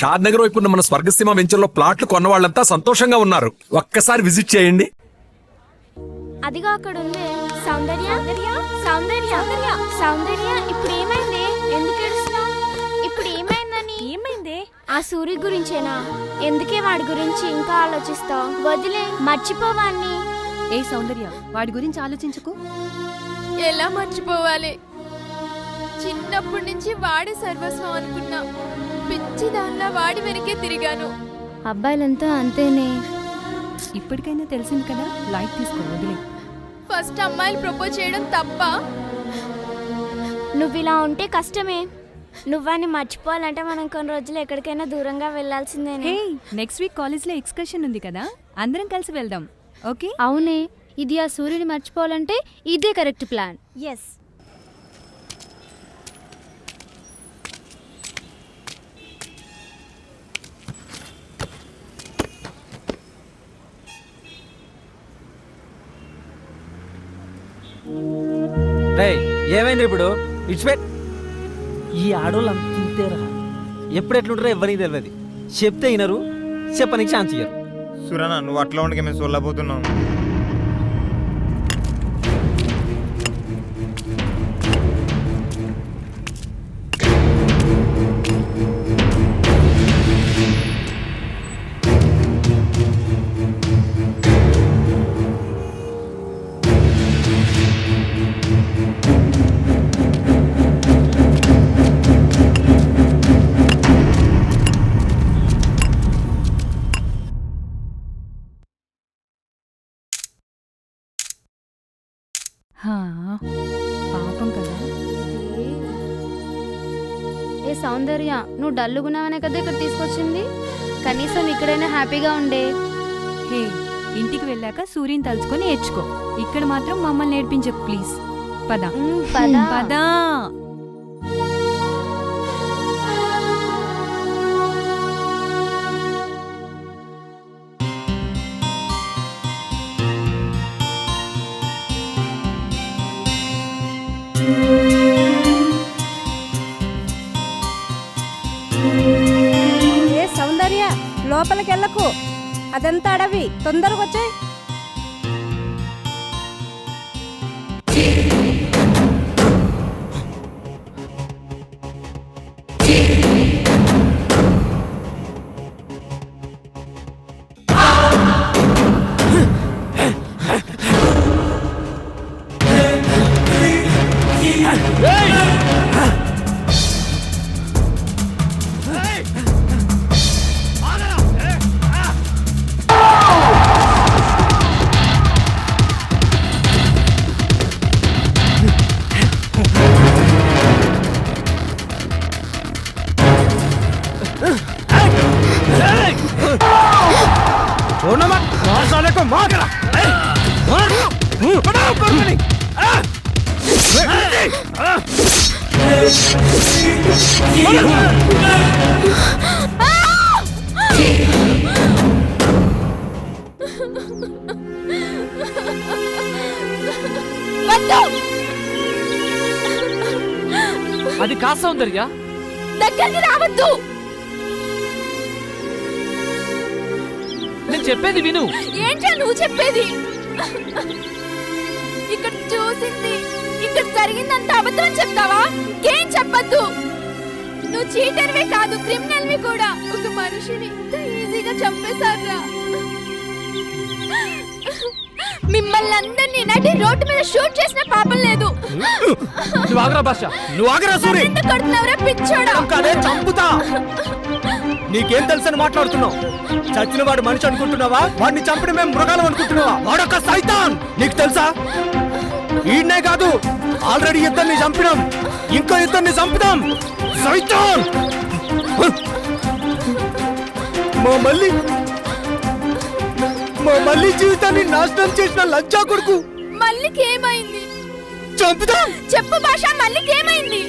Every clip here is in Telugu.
షాద్ నగర్ వైపు ఉన్న మన స్వర్గసీమ వెంచర్లో ప్లాట్లు కొన్న వాళ్ళంతా సంతోషంగా ఉన్నారు. ఒక్కసారి విజిట్ చేయండి. అదిగో అక్కడ ఉంది సౌందర్య. సౌందర్య సౌందర్య ఇప్పుడు ఏమైంది? ఎందుకు ఏడుస్తున్నావు? ఇప్పుడు ఏమైందని? ఏమైంది? ఆ సూర్య గురించేనా? ఎందుకే వాడి గురించి ఇంకా ఆలోచిస్తావు? వదిలే, మర్చిపోవాన్ని. ఏ సౌందర్య, వాడి గురించి ఆలోచించకు. ఎలా మర్చిపోవాలి? చిన్నప్పటి నుంచి వాడే సర్వస్వం అనుకున్నా. పిచ్చి దానిలా వాడి వెనకే తిరిగాను. అబ్బాయిలంతా అంతేనే. ఇప్పటికైనా తెలిసింది కదా, లైట్ తీసుకో, వదిలే. ఫస్ట్ అమ్మాయిలు ప్రపోజ్ చేయడం తప్ప? నువ్వు ఇలా ఉంటే కష్టమే. నువ్వాన్ని మర్చిపోవాలంటే మనం కొన్ని రోజులు ఎక్కడికైనా దూరంగా వెళ్లాల్సిందేనే. హే, నెక్స్ట్ వీక్ కాలేజ్లో ఎక్స్కర్షన్ ఉంది కదా, అందరం కలిసి వెళ్దాం. ఓకే? అవునే, ఇది ఆ సూర్యుని మర్చిపోవాలంటే ఇదే కరెక్ట్ ప్లాన్. ఎస్. ఏమైంది ఇప్పుడు? ఇట్స్పెట్. ఈ ఆడోళ్ళు అంతేరా, ఎప్పుడు ఎట్లుంటారో ఎవరికి తెలియదు. చెప్తే వినరు, చెప్పనికి ఛాన్స్ ఇయ్యరు. సురనా, నువ్వు అట్లా ఉండక మేము సొల్లబోతున్నావు. పాపం కదా. ఏ సౌందర్య, నువ్వు డల్లుగున్నావనే కదా ఇక్కడ తీసుకొచ్చింది. కనీసం ఇక్కడైనా హ్యాపీగా ఉండే. హే, ఇంటికి వెళ్ళాక సూర్యుని తలుచుకొని ఏడ్చుకో. ఇక్కడ మాత్రం మమ్మల్ని నేర్పించకు ప్లీజ్. పద పద. ఏ సౌందర్య, లోపలికెళ్ళకు, అదంతా అడవి. తొందరగా వచ్చాయి. అది కాదు సౌందర్య, దగ్గరికి రావద్దు. నేను చెప్పేది విను. ఏంటా నువ్వు చెప్పేది? ఇక్కడ చూసింది, ఇక్కడ జరిగిందంత అబద్ధం చెప్తావా? ఏం చెప్పద్దు. నువ్వు చీటర్వే కాదు, క్రిమినల్వి కూడా. ఒక మనిషిని ఇంత ఈజీగా చంపేశారా? మిమ్మల్ని అందరినీ నడి రోడ్డు మీద షూట్ చేసిన పాపం లేదు. నువ్వు ఆగరా భాష, నువ్వు ఆగరా సూరి. ఎందుకు కొడుతున్నావురా పిచ్చోడా? కాదే, చంపుతా. నీకేం తెలుసని మాట్లాడుతున్నావు? చచ్చిన వాడు మనిషి అనుకుంటున్నావా? వాడిని చంపిన మేము మృగాలం అనుకుంటున్నావా? వాడొక సైతాన్. నీకు తెలుసా? ఈయనే కాదు, ఆల్రెడీ ఇద్దరిని చంపినాం, ఇంకో ఇద్దరిని చంపుదాం. సైతాన్. మా మళ్ళీ జీవితాన్ని నాశనం చేసిన లంచా కొడుకు. మల్లికి ఏమైంది? చంపుదాం. చెప్పు భాష, మల్లికి ఏమైంది?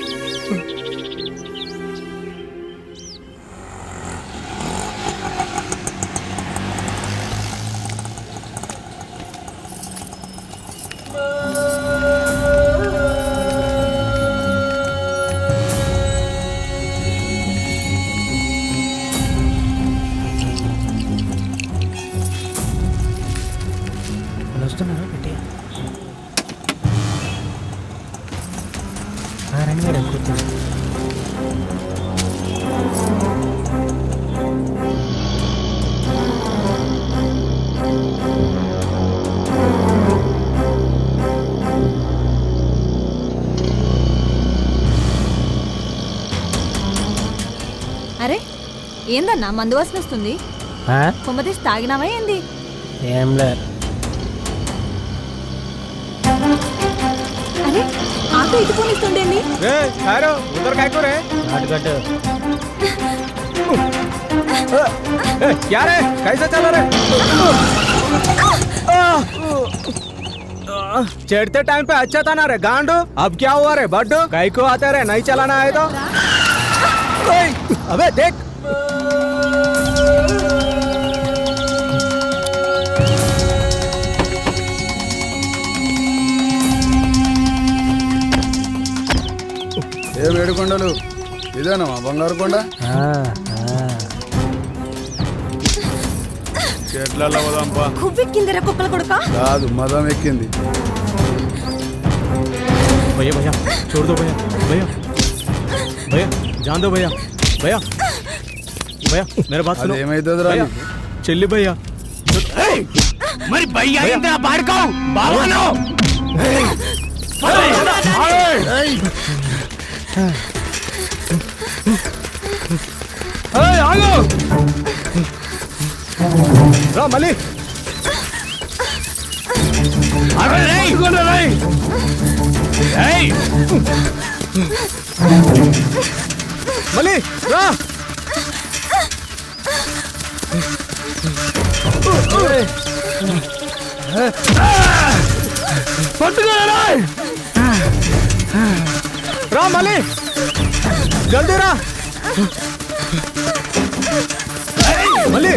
ఏందన్నా మందు వాసన వస్తుంది? కొమ్మతీసి తాగినావా ఏంది? ఏం లే. అరే ఆటో ఇటు పోనిస్తుండేంది? क्या रे कैसे चल रहे? चढ़ते टाइम पे अच्छा था ना रे गांडू, अब क्या हुआ रे बड्डू? कई को आते रे नहीं चलाना है तो? अबे देख ఏ వేడుకొండలు ఇదేనా మా బంగారు కొండ? చెట్లలో పోదాంపా. కువ్వెక్కిందిరా కుక్కల కొడుక. కాదు మదం ఎక్కింది. भैया भैया छोड़ दो भैया, भैया भैया जान दो भैया, भैया भैया मेरा बात सुनो. ఏమైతుందిరా भैया చెల్లి भैया మరి భయ్యా ఏంటా పాడుకోవు బావను. ఆగు రా మళ్ళీ మళ్ళీ రా. రా మళ్ళీ జల్దీ రా మళ్ళీ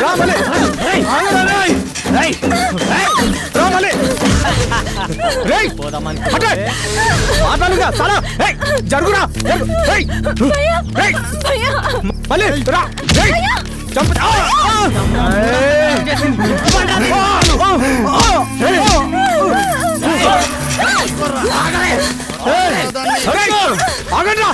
రా మళ్ళీ రా మళ్ళీ మాట్లాడుగా చాలా జరుగురా మళ్ళీ రా ఆగండ్రా.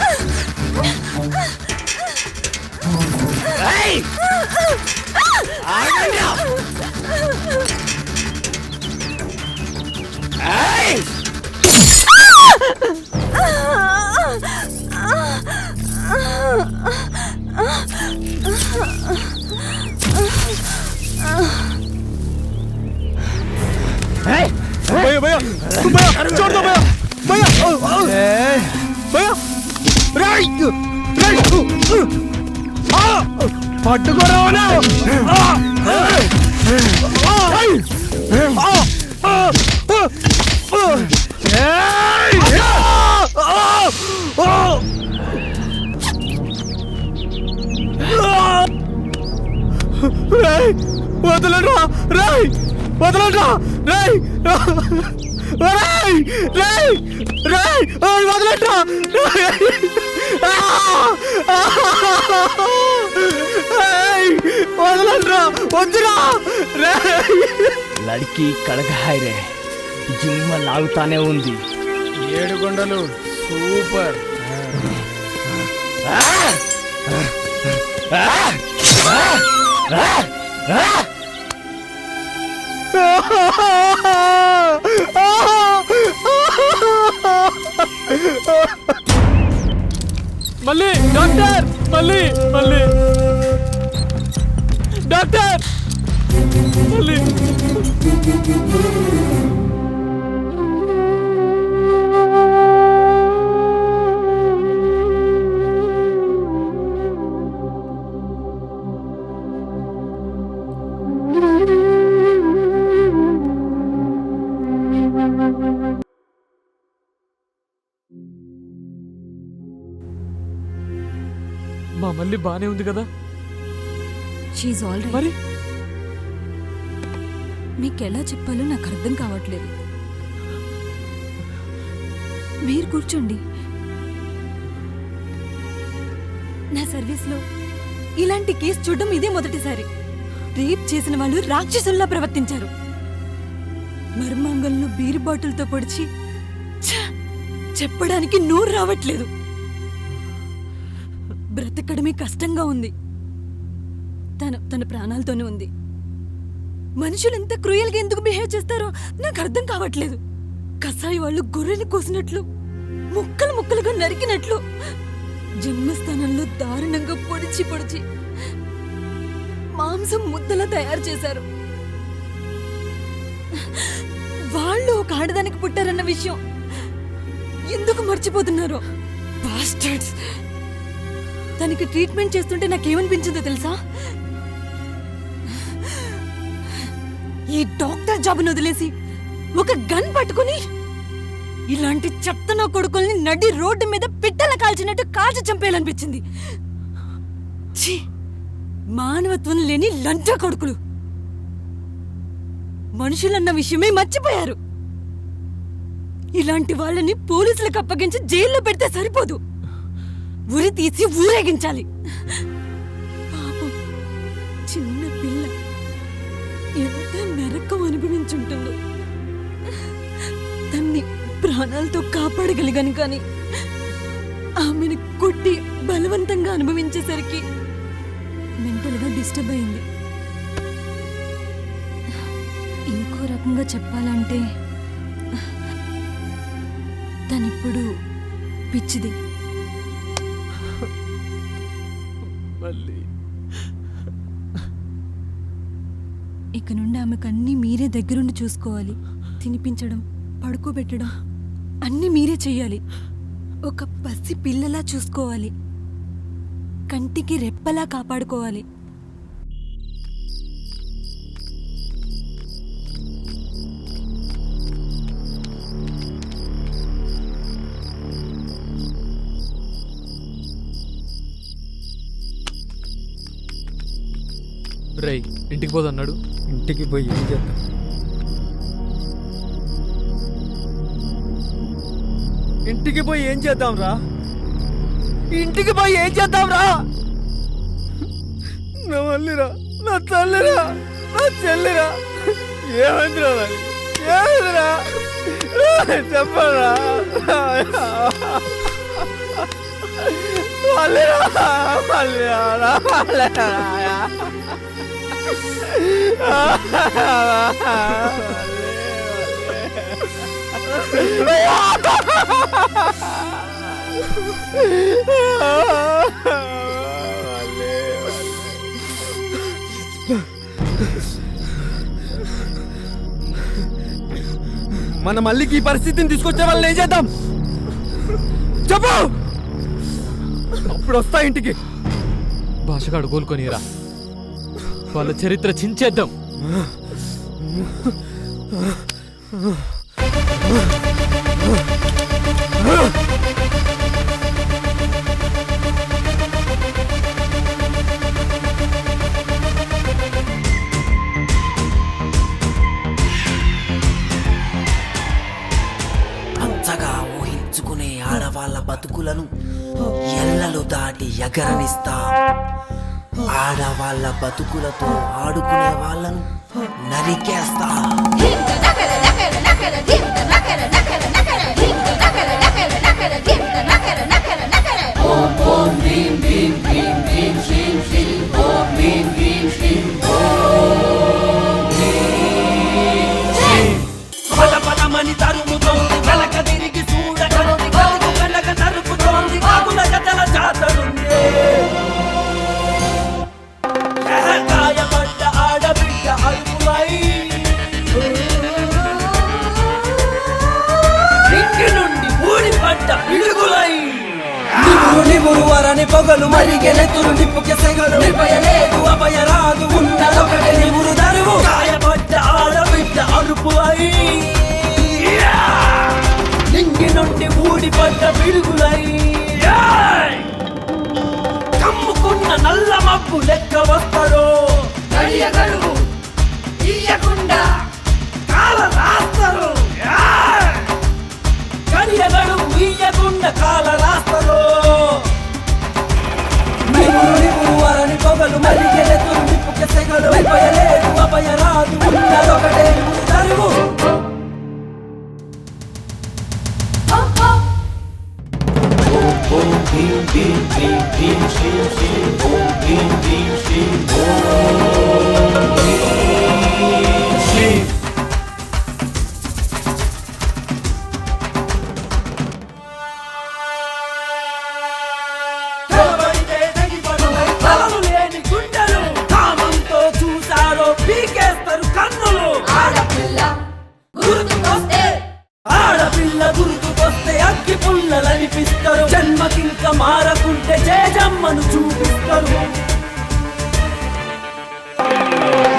भैया भैया भैया छोड़ दो भैया, भैया भैया राइट राइट పట్టుకోరా వదలరా రాయ్, వదలరా రాయ్, రాయ్ రాయ్ రాయ్ వదలరా వదలరా వద్దురా. లడికి కడగాయ రే జిమ్మ లాగుతానే ఉంది. ఏడుకొండలు సూపర్. మళ్ళీ డాక్టర్, మళ్ళీ మళ్ళీ డాక్టర్, మళ్ళీ మా మళ్ళీ బానే ఉంది కదా? షీఈ్ ఆల్ రైట్. మరి మీకెలా చెప్పాలో నాకు అర్థం కావట్లేదు. మీరు కూర్చోండి. నా సర్వీస్లో ఇలాంటి కేసు చూడడం ఇదే మొదటిసారి. రేప్ చేసిన వాళ్ళు రాక్షసుల్లా ప్రవర్తించారు. మర్మాంగంలో బీరు బాటిల్తో పొడిచి చెప్పడానికి నోరు రావట్లేదు. బ్రతకడమే కష్టంగా ఉంది. తన ప్రాణాలతోనే ఉంది. మనుషులు ఎంత క్రూయల్గా ఎందుకు బిహేవ్ చేస్తారో నాకు అర్థం కావట్లేదు. కసాయి వాళ్ళు గొర్రెని కోసినట్లు, ముక్కలు ముక్కలుగా నరికినట్లు జన్మస్థానంలో దారుణంగా పొడిచి పొడిచి మాంసం ముద్దలా తయారు చేశారు. వాళ్ళు ఒక ఆడదానికి పుట్టారన్న విషయం ఎందుకు మర్చిపోతున్నారు? బాస్టర్డ్స్. దానికి ట్రీట్మెంట్ చేస్తుంటే నాకేమనిపించిందో తెలుసా? ఈ డాక్టర్ జాబ్ను వదిలేసి ఒక గన్ పట్టుకుని ఇలాంటి చెత్త నా కొడుకుల్ని నడి రోడ్డు మీద పిట్టల కాల్చినట్టు కాల్చి చంపేయాలనిపించింది. ఛీ! మానవత్వం లేని లంచ కొడుకులు మనుషులన్న విషయమే మర్చిపోయారు. ఇలాంటి వాళ్ళని పోలీసులకు అప్పగించి జైల్లో పెడితే సరిపోదు, ఉరి తీసి ఊరేగించాలి. పాపం చిన్న పిల్ల ఎంత నరకం అనుభవించుంటుందో. తన్ని ప్రాణాలతో కాపాడగలిగాను కానీ ఆమెను కొట్టి బలవంతంగా అనుభవించేసరికి మెంటల్గా డిస్టర్బ్ అయింది. ఇంకో రకంగా చెప్పాలంటే తనిప్పుడు పిచ్చిది. మళ్ళీ ఇక నుండి ఆమెకు అన్నీ మీరే దగ్గరుండి చూసుకోవాలి. తినిపించడం, పడుకోబెట్టడం అన్నీ మీరే చెయ్యాలి. ఒక పసి పిల్లలా చూసుకోవాలి. కంటికి రెప్పలా కాపాడుకోవాలి. రేయ్, ఇంటికి పోదన్నాడు. ఇంటికి పోయి ఏం చేద్దాం? ఇంటికి పోయి ఏం చేద్దాం రా? ఇంటికి పోయి ఏం చేద్దాం రా? నా మల్లిరా, నా తల్లిరా, నా చెల్లిరా, ఏమైందిరా? ఏమైందిరా చెప్పరా? మల్లిరా, మల్లిరా, మల్లిరా. మన మళ్ళీకి ఈ పరిస్థితిని తీసుకొచ్చే వాళ్ళని ఏం చేద్దాం చెప్పు. అప్పుడు వస్తా ఇంటికి. భాషగాడు కోలుకొనిరా, వాళ్ళ చరిత్ర చించేద్దాం. అంతగా ఊహించుకునే ఆడవాళ్ళ బతుకులను ఎల్లలు దాటి ఎగరనిస్తా. ఆడవాళ్ళ బతుకులతో ఆడుకునే వాళ్ళను నరికేస్తా. పదమని తరుముతోంది, వెనక తిరిగి చూడటోంది, వెనక నరుకుతోంది, కాకుల గతల జాతరుంది. గాయపడ్డ ఆడబిడ్డ అరుపులై ఇంటి నుండి ఊడిపడ్డ పిడుగులై నిమురు వరని పొగలు మరిగెలెతురు నిప్పుకి సెగలు. నిర్భయలేదు అభయరాదు ఉన్నదొకటి నిమురు దరువు. గాయపడ్డ ఆడబిడ్డ అరుపులై ఇంటి నుండి ఊడిపడ్డ పిడుగులై కమ్ముకున్న నల్ల మబ్బు లెక్క వస్తారో. గడియగడుగు ఇయ్యకుండా కాల రాస్తారు. గడియగడుగు ఇయ్యకుండా కాల రాస్తారు. నిమురు వరని పొగలు మరిగెలెతురు నిప్పుకి సెగలు. భయలేదు అభయరాదు ఉన్నదొకటే నిమురు దరువు. బొమ్మను చూపిస్తారు.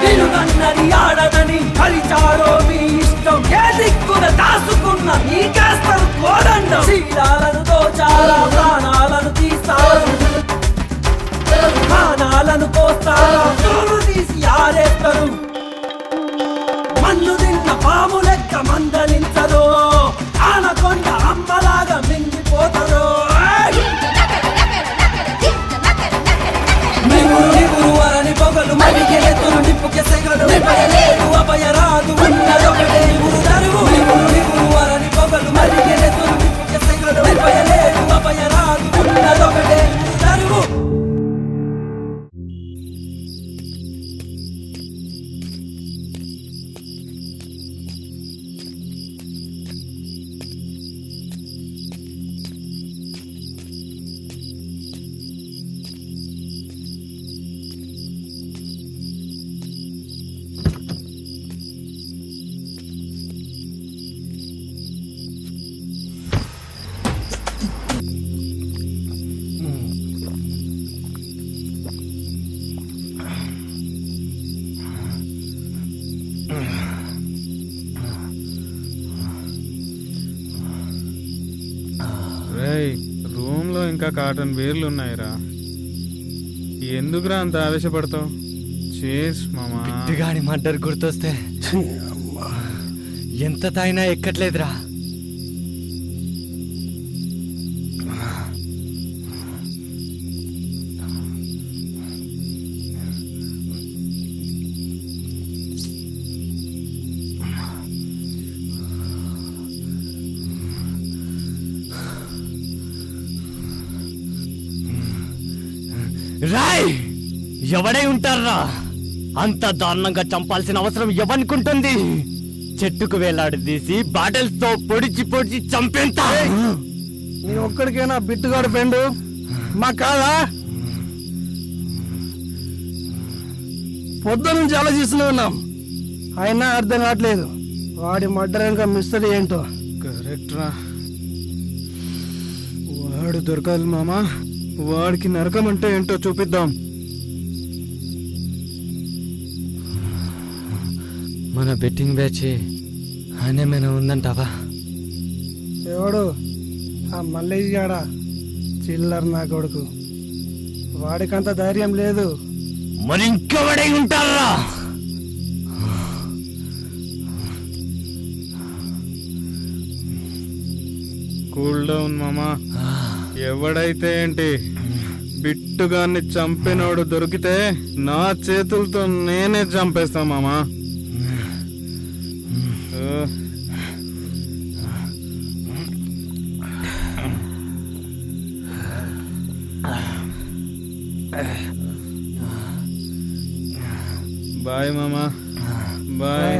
నిలుగన్నది ఆడదని హరిచారో మీ ఇష్టం. ఏ దిక్కున దాసుకున్న మీకేస్తారు కోదండం. శీలాలను దోచారా, ప్రాణాలను తీస్తారు, ప్రాణాలను పోస్తారా, తోలు తీసి ఆరేస్తారు. మన్ను తిన్న పాము లెక్క మందలించరు, ఆనకొండ అమ్మలాగా మింగిపోతారు. నిగురు నిగురు వరని పొగలు మరిగెలెతురు నిప్పుకి సెగలు భయలేదు అభయరాదు ఉన్నదొకటే నిగురు తరువు. నిగురు నిగురు వరని పొగలు మరిగెలెతురు నిప్పుకి సెగలు భయలేదు అభయరాదు ఉన్నదొకటే నిగురు తరువు. రూమ్ లో ఇంకా కాటన్ బీర్లు ఉన్నాయిరా. ఎందుకురా అంత ఆవేశపడతావు? చేస్ మామా. బిడ్డగాడి మర్డర్ గుర్తొస్తే ఎంత తాగినా ఎక్కట్లేదురా. రాయ్, ఎవడై ఉంటారా? అంత దారుణంగా చంపాల్సిన అవసరం ఎవనుకుంటుంది? చెట్టుకు వేలాడదీసి బాటిల్స్ తో పొడిచి పొడిచి చంపేంత. నీ ఒక్కడికైనా బిట్టుగాడు ఫ్రెండ్ మా కాదా? పొద్దు నుంచి ఆలోచిస్తూనే ఉన్నాం, అయినా అర్థం కావట్లేదు. వాడి మర్డర్ ఇంకా మిస్టరీ ఏంటో. కరెక్ట్ రా, వాడు దొరకాలి మామా. వాడికి నరకం అంటే ఏంటో చూపిద్దాం. మన బెట్టింగ్ బ్యాచ్ అనేమైనా ఉందంటావా? ఎవడు ఆ మల్లయ్య గాడా? చిల్లర్ నా కొడుకు, వాడికంత ధైర్యం లేదు. మరి ఇంకెవడై ఉంటారా? కూల్ డౌన్ మామా. ఎవడైతే ఏంటి, బిట్టుగాన్ని చంపినోడు దొరికితే నా చేతులతో నేనే చంపేస్తా మామా. బాయ్ మామా, బాయ్.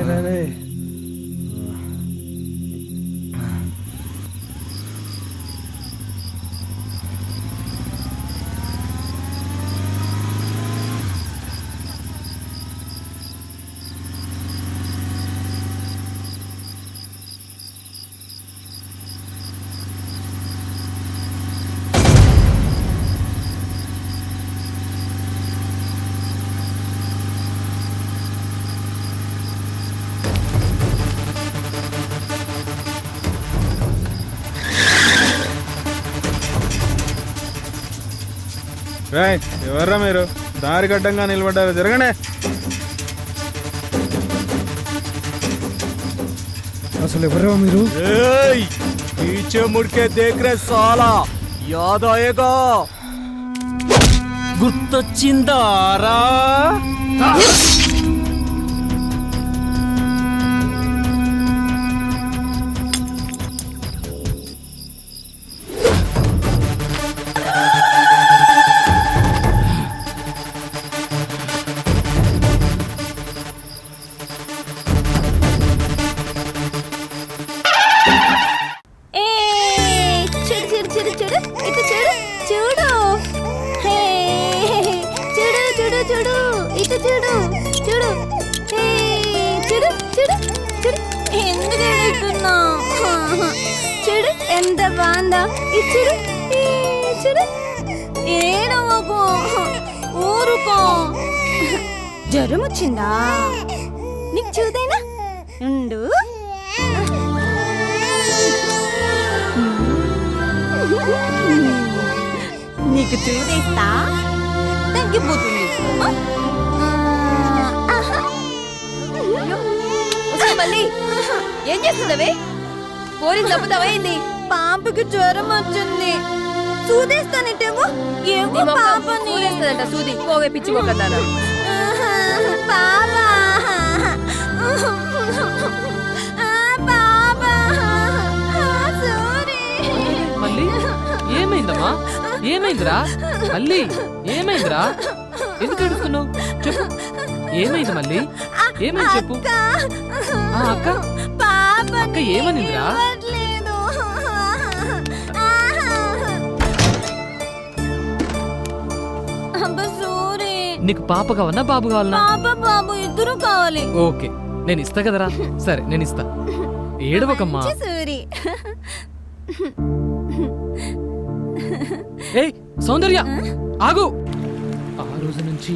రాయ్, ఎవర్రా మీరు? దారి గడ్డంగా నిలబడ్డారు, జరగనే. అసలు ఎవరో మీరు? पीछे मुड़ के देख रहे साला, याद आएगा? గుర్తొచ్చిందారా? చూడు ఎంత బాగుందా, చూడు చూడు ఏడవకు, ఊరుకో. జ్వరం వచ్చిందా? నీకు చూదేనా? ఉండు. నీకు చూదేస్తా, తగ్గిపోతుంది. మళ్ళీ ఏం చేస్తున్నావే? పోరిని చంపుతావా ఏంది? పాపకి జ్వరం వచ్చింది, చూదేస్తానంటేమో ఏమో పాపని. చూడేస్తుందంట సూది. పోవే పిచ్చి మొక్కదానా. పాపా పాపా సారీ. మళ్ళీ ఏమైందమ్మా? ఏమైందిరా? మళ్ళీ ఏమైందిరా? ఎందుకు ఏడుస్తున్నావు? చెప్పు, ఏమైంది మళ్ళీ? ఏమైంది చెప్పు. ఆ అక్క అక్క ఏమనిందిరా? నీకు పాప కావాలన్నా బాబు కావాలన్నా? పాప బాబు ఇద్దరు కావాలి. ఓకే, నేను ఇస్తా కదరా. సరే నేను ఇస్తా, ఏడవకమ్మా. సూరి. ఏయ్ సౌందర్య, ఆగు. ఆ రోజు నుంచి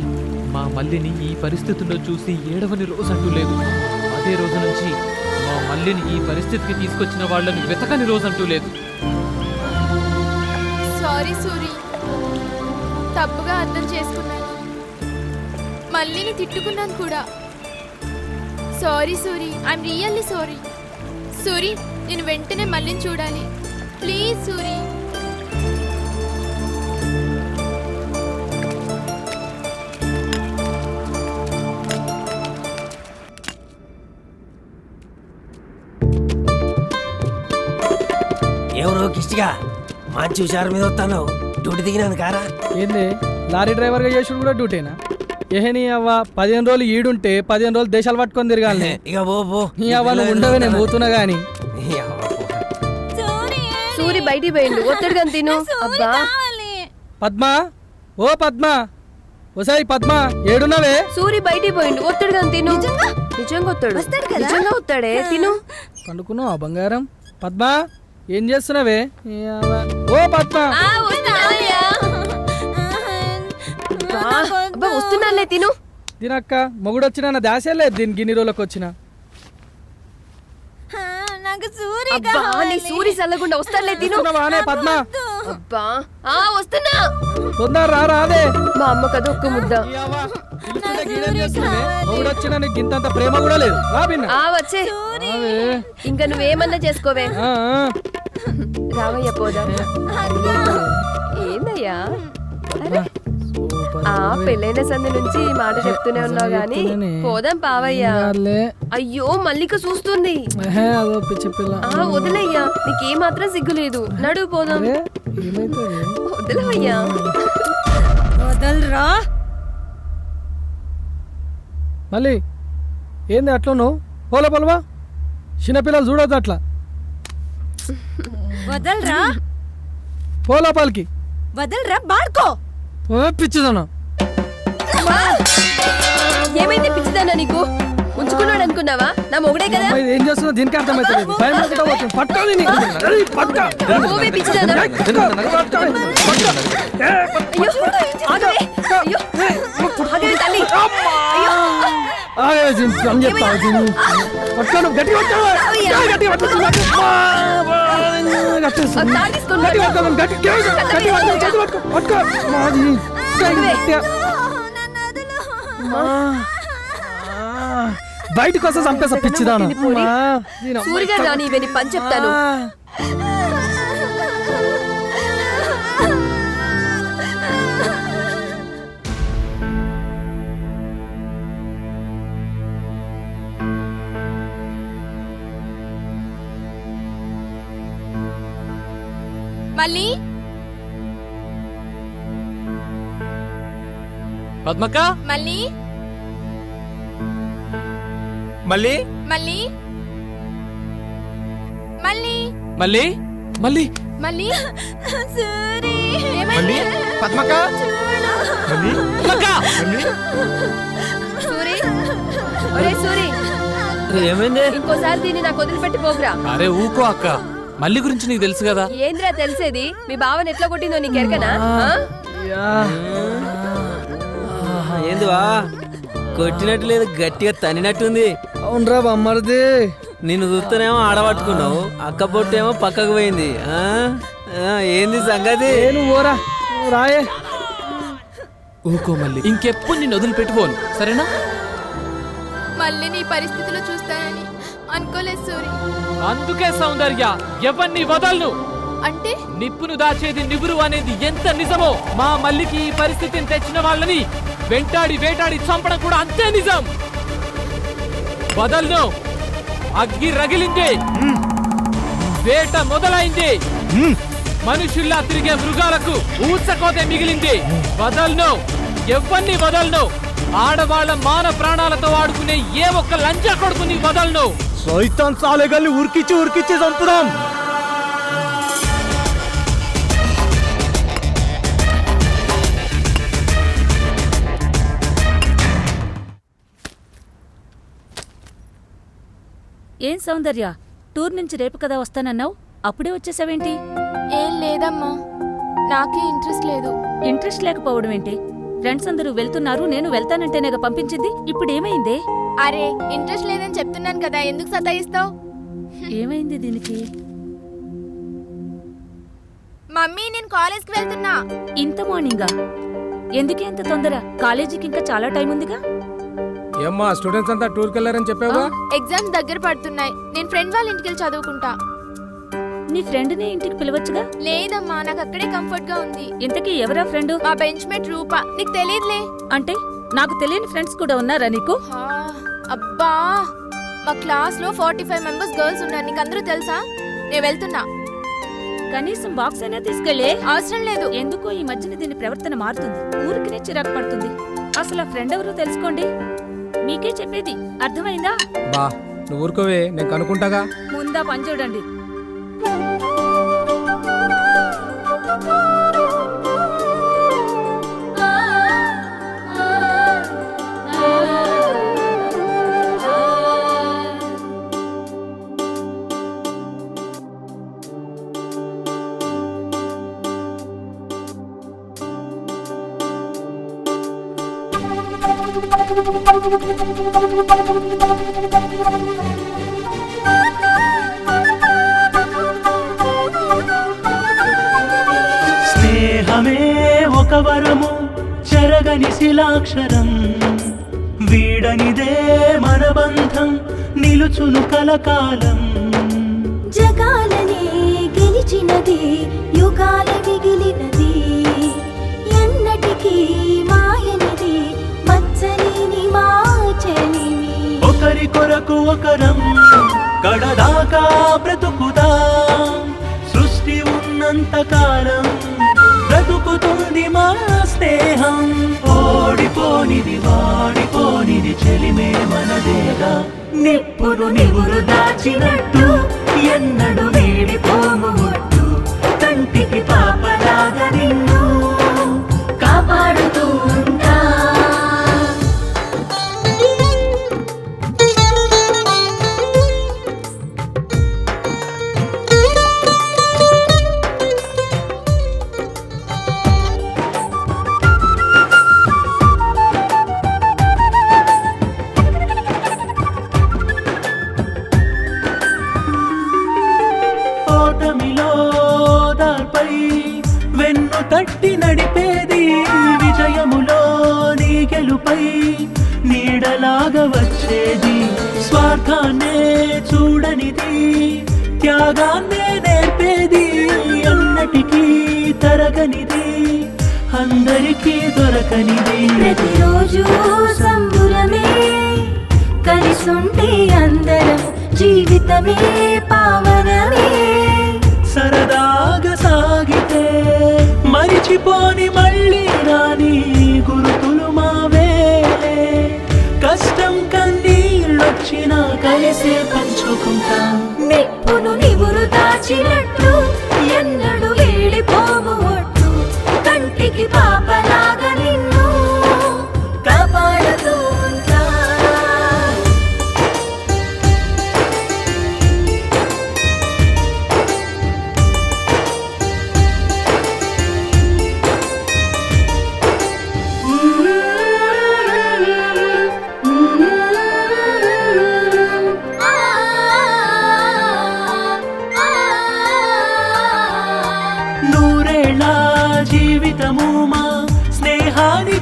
మా మల్లిని ఈ పరిస్థితుల్లో చూసి ఏడవని రోజు అంటూ లేదు. అదే రోజు నుంచి మా మల్లిని ఈ పరిస్థితికి తీసుకొచ్చిన వాళ్ళని వెతకని రోజు అంటూ లేదు. సారీ సూరి, తప్పుగా అర్థం చేసుకున్నాను. మళ్ళీని తిట్టుకున్నాను కూడా. Sorry Suri, I'm really sorry. Suri, నేను వెంటనే మళ్ళీని చూడాలి ప్లీజ్ సూరి. ఎవరో కిష్టిగా మంచి హుషారు మీద వస్తాను. డ్యూటీ దిగినాను కారా. ఏంది లారీ డ్రైవర్ గా చేసుడు కూడా డ్యూటీనా? ఏహని అవ్వ 15 రోజులు ఈడుంటే 15 రోజులు దేశాలు పట్టుకొని తిరగాలి. ఇక పో నీ అవ్వ నువ్వు ఉండవే, నేను పోతున్నా గాని. సూరి బయటికి పోయిండు, ఒత్తడిగా తిను. అబ్బా పద్మ, ఓ పద్మ, ఓసాయి పద్మ, ఏడున్నావే? సూరి బయటికి పోయిండు, ఒత్తడిగా తిను. నిజంగా వస్తాడు, నిజంగా వస్తాడే, తిను. పండుకున్నావా బంగారం? పద్మ ఏం చేస్తున్నావే? ఓ పద్మ, వస్తున్నాలే, తిను. దీనక్క మొగుడొచ్చినా నా దాసే లేదు దీని గిన్ని రోజులకు వచ్చిన. నాకు సూరి అబ్బా నీ సూరి చల్లకుండా వస్తాలే, తిను. వానే పద్మ, అబ్బా వస్తున్నా. తొందర రాదే. మా అమ్మ కదా ఒక్క ముద్ద. మొగుడొచ్చినా నీకు ఇంతంత ప్రేమ కూడా లేదు. రా బిన్న. వచ్చే ఇంకా నువ్వేమన్నా చేసుకోవే. రావయ్య పోదా. ఏందయ్యా పెళ్ళైన సంది నుంచి ఈ మాట చెప్తూనే ఉన్నావు గాని పోదాం పావయ్యా. అయ్యో మల్లిక చూస్తుంది. వదిలయ్యా, నీకే మాత్రం సిగ్గులేదు. నడువు పోదాం. వదిలవయ్యా. వదలరా. మళ్ళీ ఏంది అట్లా నువ్వు? పోల పొలవా, చిన్నపిల్లలు చూడొద్దు అట్లా. వదలరా. పోలోపలికి వదలరా, బాడుకో. పిచ్చిదను. ఏమైంది పిచ్చిదానా నీకు? ఉంచుకున్నాడు అనుకున్నావా? నా మొగుడే కదా. ఏం చేస్తున్నా దీనికి అర్థమైతే బయటకు వస్తే చంపేస్తా పిచ్చిదాను. సూరిగా రాని ఇవన్నీ పని చెప్తాను. మళ్ళీ పద్మక్క, మళ్ళీ మళ్ళీ మళ్ళీ మళ్ళీ మళ్ళీ మళ్ళీ మళ్ళీ సూరి. మళ్ళీ పద్మక్క, మళ్ళీ పద్మక్క. సూరి, ఒరే సూరి, ఏమైంది? ఇంకోసారి దీన్ని నాకు వదిలిపెట్టి పోగురా. అరే ఊకో అక్క, మళ్ళీ గురించి నీకు తెలుసు కదా. ఏంద్రా తెలిసేది? మీ బావని ఎట్లా కొట్టిందో నీకు ఎరకనా? ఏందివా కొట్టినట్టు లేదు, గట్టిగా తనినట్టుంది. అవునరా బొమ్మరిది. నిన్ను చూస్తేనేమో ఆడబట్టుకున్నావు, అక్క పొట్టేమో పక్కకు పోయింది. ఏంది సంగతి? నువ్వు ఓరా, నువ్వు రాయే. ఊకో మళ్ళీ, ఇంకెప్పుడు నిన్ను వదిలిపెట్టుకోను, సరేనా? మళ్ళీ నీ పరిస్థితిలో చూస్తానని అనుకోలేదు సూరి. అందుకే సౌందర్య ఎవరిని వదలను. అంటే నిప్పును దాచేది నిబురు అనేది ఎంత నిజమో, మా మల్లికి ఈ పరిస్థితిని తెచ్చిన వాళ్ళని వెంటాడి వేటాడి చంపడం కూడా అంతే నిజం. వదలను. అగ్గి రగిలింది, వేట మొదలైంది, మనుషుల్లా తిరిగే మృగాలకు ఊచకోతే మిగిలింది. వదలను, ఎవరిని వదలను. ఆడవాళ్ల మాన ప్రాణాలతో ఆడుకునే ఏ ఒక్క లంచా కొడుకుని వదలను. సైతాన్ సాలెగాల్ని ఉరికిచ్చి ఉరికిచ్చి చంపుదాం. ఏం సౌందర్య, టూర్ నుంచి రేపు కదా వస్తానన్నావు, అప్పుడే వచ్చేసావేంటి? ఏం లేదమ్మా, నాకే ఇంట్రెస్ట్ లేదు. ఇంట్రెస్ట్ లేకపోవడం ఏంటి? ఫ్రెండ్స్ అందరూ వెళ్తున్నారు, నేను వెళ్తానంటేనేగా పంపించింది. ఇప్పుడు ఏమైందే? అరే ఇంట్రెస్ట్ లేదని చెప్తున్నాను కదా, ఎందుకు సతాయిస్తావు? ఏమైంది దీనికి? మమ్మీ నేను కాలేజ్కి వెళ్తున్నా. ఇంత మార్నింగా? ఎందుకే అంత తొందర? కాలేజీకి ఇంకా చాలా టైం ఉందిగా. ఏమ్మా స్టూడెంట్స్ అంతా టూర్కి వెళ్ళారని చెప్పావా? ఎగ్జామ్స్ దగ్గర పడుతున్నాయి, నేను ఫ్రెండ్ వాళ్ళ ఇంటికి వెళ్ళి చదువుకుంటా. నీ ఫ్రెండ్ని ఇంటికి పిలవచ్చుగా. లేదమ్మా, నాకు అక్కడే కంఫర్ట్ గా ఉంది. ఇంతకీ ఎవరా ఫ్రెండ్? మా బెంచ్ మేట్ రూపా. నీకు తెలియదులే. అంటే నాకు తెలియని ఫ్రెండ్స్ కూడా ఉన్నారా నీకు? అబ్బా, మా క్లాస్ లో 45 మెంబర్స్ గర్ల్స్ ఉన్నారు, నీకు అందరూ తెలుసా? నేను వెళ్తున్నా. కనీసం బాక్స్ అయినా తీసుకెళ్ళే. అవసరం లేదు. ఎందుకో ఈ మధ్యన దీని ప్రవర్తన మారుతుంది, ఊరికినే చిరాకు పడుతుంది. అసలు ఆ ఫ్రెండ్ ఎవరో తెలుసుకోండి. మీకే చెప్పేది, అర్థమైందా? బా నువ్వు ఊరుకోవే, నేను కనుక్కుంటాగా. ముందా పని చూడండి. స్నేహమే ఒక వరము, చెరగని శిలాక్షరం, వీడనిదే మన బంధం, నిలుచును కలకాలం. జగాలనే గెలిచినది, యుగాల మిగిలినది, ఎన్నటికీ మాయనిది, మచ్చలేని మాచలిని. ఒకరి కొరకు ఒకరం కడదాకా బ్రతుకుదాం, సృష్టి ఉన్నంత కాలం బ్రతుకుతుంది మా స్నేహం. ఓడిపోనిది వాడిపోనిది చెలిమే మనదేగా, నిప్పును నివురు దాచినట్టు ఎన్నడు వేడిపోము ఒట్టు, కంటికి పాపలాగా నిన్ను కాపాడుతూ ఉంటా. తట్టి నడిపేది, విజయములో నీ గెలుపై నీడలాగా వచ్చేది, స్వార్థాన్నే చూడనిది, త్యాగాన్నే నేర్పేది, అన్నటికీ తరగనిది, అందరికీ దొరకనిది. ప్రతిరోజు సంబురమే, కలిసుంటే అందరం, జీవితమే పావనమే. సరదాగా సాగితే మరిచిపోని మళ్ళీ రాని గురుతులు మావేలే, కష్టం కన్నీళ్ళొచ్చినా కలిసే పంచుకుంటాం. నిప్పును నివురు దాచినట్టు ఎన్నడు వేడిపోము ఒట్టు, కంటికి పాపలాగా నిన్ను కాపాడుతూ ఉంటా.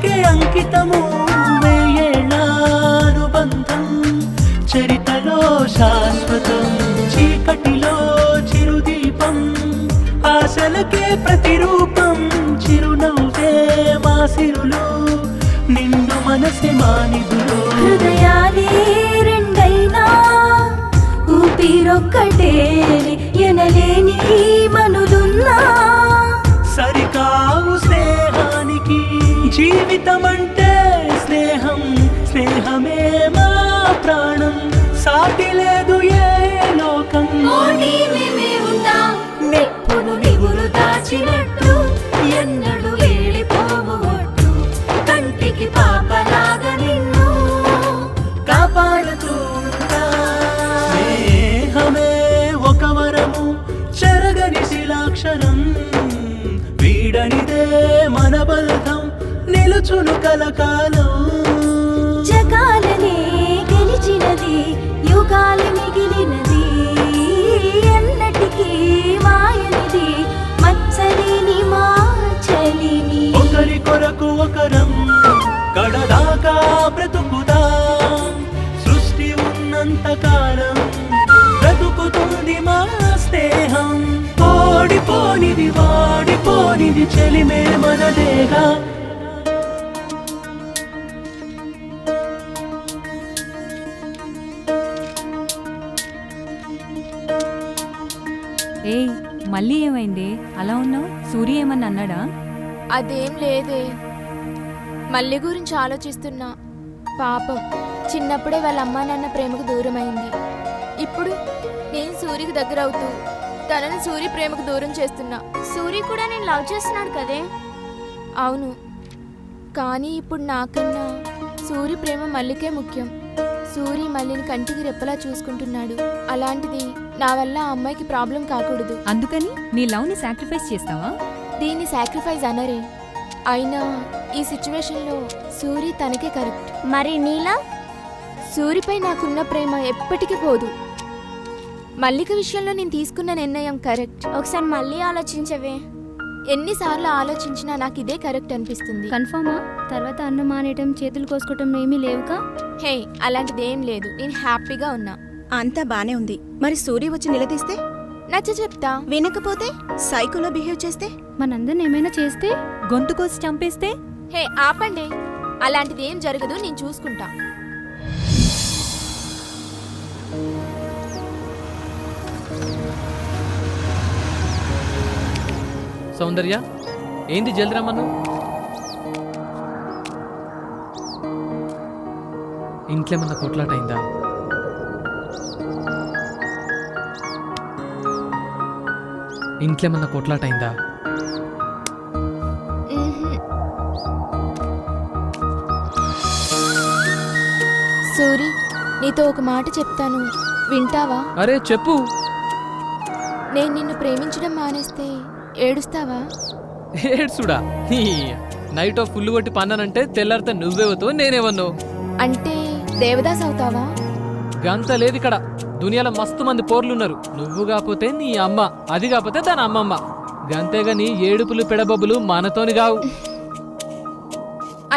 నీకే అంకితము వేయేళ్ళ అనుబంధం చరితలో శాశ్వతం చీకటిలో చిరుదీపం ఆశలకే ప్రతిరూపం చిరునవ్వే మా సిరులు నిండు మనసే మానిదులు హృదయాలే రెండైనా ఊపిరొక్కటే ఎనలేని మనులున్నా సరికావు స్నేహానికి జీవితమంటే స్నేహం స్నేహమే మా ప్రాణం సాటి లేదు ఏ లోకం నెప్పును నిగురు దాచినట్టు ఎన్నడు వేలిపోవు ఒట్టు కంటికి పాపలాగా నిన్ను కాపాడుతూ ఉంటా. స్నేహమే ఒక వరము చెరగని శిలాక్షరం వీడనిదే మన బంధం నిలుచును కలకాలం జగాలనే గెలిచినది యుగాలు మిగిలినది ఎన్నటికీ మాయనిది మచ్చలేని మార్చలిని ఒకరి కొరకు ఒకరం కడదాకా బ్రతుకుదా సృష్టి ఉన్నంత కాలం బ్రతుకుతుంది మా స్నేహం ఓడిపోనిది వాడిపోనిది చెలిమే మనదేగా ఏయ్ మళ్ళీ ఏమైంది అలా ఉన్నావు? సూర్య ఏమన్నా అన్నాడా? అదేం లేదే మళ్ళీ గురించి ఆలోచిస్తున్నా. పాపం చిన్నప్పుడే వాళ్ళ అమ్మా నాన్న ప్రేమకు దూరమైంది. ఇప్పుడు నేను సూర్యకి దగ్గర అవుతూ తనని సూర్య ప్రేమకు దూరం చేస్తున్నా. సూరి కూడా నేను లవ్ చేస్తున్నాడు కదే. అవును, కానీ ఇప్పుడు నాకన్నా సూర్య ప్రేమ మల్లికే ముఖ్యం. సూర్య మల్లిని కంటికి రెప్పలా చూసుకుంటున్నాడు. అలాంటిది నా వల్ల ఆ అమ్మాయికి ప్రాబ్లం కాకూడదు. అందుకని నీ లవ్ ని సాక్రిఫైస్ చేస్తావా? దీన్ని సాక్రిఫైస్ అనరే. అయినా ఈ సిచ్యువేషన్లో సూరి తనకే కరెక్ట్. మరి నీలా? సూరిపై నాకున్న ప్రేమ ఎప్పటికీ పోదు. మల్లిక విషయంలో నేను తీసుకున్న నిర్ణయం కరెక్ట్. ఒకసారి మళ్ళీ ఆలోచించవే. ఎన్నిసార్లు ఆలోచించినా నాకు ఇదే కరెక్ట్ అనిపిస్తుంది. కన్ఫర్మా? తర్వాత అన్నం మానేయటం చేతులు కోసుకోవటం ఏమీ లేవుగా? హే, అలాంటిదేం లేదు. నేను హ్యాపీగా ఉన్నా. అంతా బానే ఉంది. మరి సూర్య వచ్చి నిలదీస్తే? నచ్చ చెప్తా. వినకపోతే? సైకోలో బిహేవ్ చేస్తే? మనందరిని ఏమైనా చేస్తే? గొంతు కోసి చంపేస్తే? హే ఆపండి, అలాంటిదేం జరగదు. నేను చూసుకుంటా. సౌందర్య ఏంది జల్ది రమ్మను? ఇంట్లో ఏమన్నా కొట్లాట అయిందా? ఇంట్లో ఏమన్నా కొట్లాట అయిందా? సూరి, నీతో ఒక మాట చెప్తాను, వింటావా? అరే చెప్పు. నేను నిన్ను ప్రేమించడం మానేస్తే ఏడుస్తావా? ఏడ్సుడా? నైట్ ఆఫ్ ఫుల్ కొట్టి పన్నానంటే తెల్లారితే నువ్వేవతో నేనేవన్నో. అంటే దేవదాస్ అవుతావా? గంత లేదు ఇక్కడ. దునియాలో మస్తు మంది పోర్లున్నారు. నువ్వు కాకపోతే నీ అమ్మ, అది కాకపోతే దాని అమ్మమ్మ. గంతేగాని ఏడుపులు పెడబబ్బులు మనతోని కావు.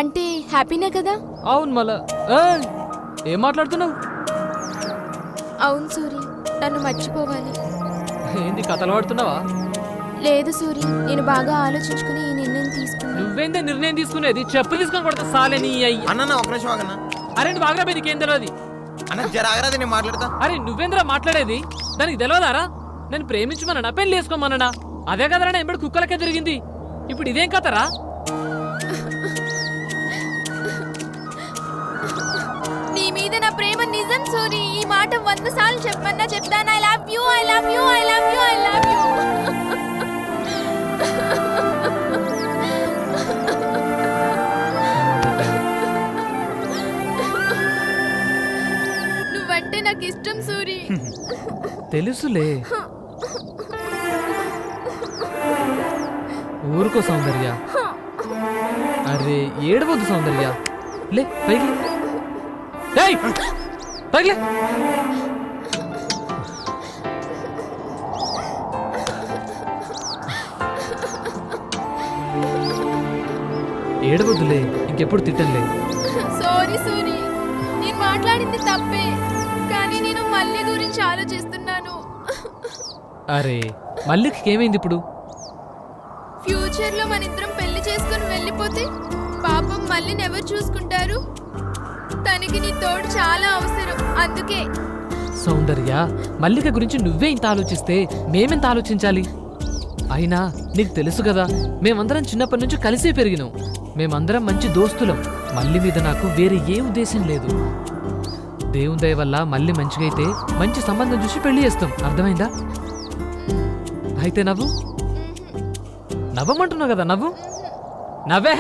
అంటే హ్యాపీనే కదా? అవును. మళ్ళా ఏం మాట్లాడుతున్నావు? అవును సూరి, నన్ను మర్చిపోవాలి. ఏంది కథలు పడుతున్నావా? లేదు సూరి, నేను బాగా ఆలోచించుకుని ఈ నిర్ణయం తీసుకున్నా. నువ్వేందే నిర్ణయం తీసుకునేది? చెప్పు తీసుకొని కొడతా సాలే నీ అయ్యి. అన్న ఒక నిమిషం ఆగన్నా. అరే నువ్వు ఆగ్రా, నీకేం తెలియదు? అన్న జర ఆగరాది, నేను మాట్లాడతా. అరే నువ్వేంద్రా మాట్లాడేది? దానికి తెలియదారా? నేను ప్రేమించమన్నా, పెళ్లి చేసుకోమన్నా? అదే కదరా ఎంబడి కుక్కలకే జరిగింది. ఇప్పుడు ఇదేం కథరా? నీ మీద నా ప్రేమ నిజం సూరి. ఈ మాట 100 సార్లు చెప్పన్నా చెప్తాను. I love you, I love you, I love you, I love you. నువ్వంటే నాకు ఇష్టం సూరి. తెలుసులే. ఊరుకో సౌందర్య. అరే ఏడవద్దు సౌందర్య. లే పైకి పైకిలే. ఏడవద్దులే, ఇంకెప్పుడు తిట్టంలే. సారీ సూరి, నేను మాట్లాడింది తప్పే, కానీ నేను మళ్ళీ గురించి ఆలోచిస్తున్నాను. అరే మల్లికి ఏమైంది ఇప్పుడు? ఫ్యూచర్ లో మన ఇద్దరం పెళ్లి చేసుకుని వెళ్ళిపోతే పాపం మళ్ళీని ఎవరు చూసుకుంటారు? తనకి నీ తోడు చాలా అవసరం, అందుకే. సౌందర్య, మల్లిక గురించి నువ్వే ఇంత ఆలోచిస్తే మేమెంత ఆలోచించాలి? అయినా నీకు తెలుసు కదా, మేమందరం చిన్నప్పటి నుంచి కలిసే పెరిగినాం. మేమందరం మంచి దోస్తులం. మల్లి మీద నాకు వేరే ఏ ఉద్దేశం లేదు. దేవుని దయ వల్ల మళ్ళీ మంచిగా అయితే మంచి సంబంధం చూసి పెళ్లి చేస్తాం, అర్థమైందా? అయితే నవ్వు. నవ్వమంటున్నావు కదా, నవ్వు. నవ్వే.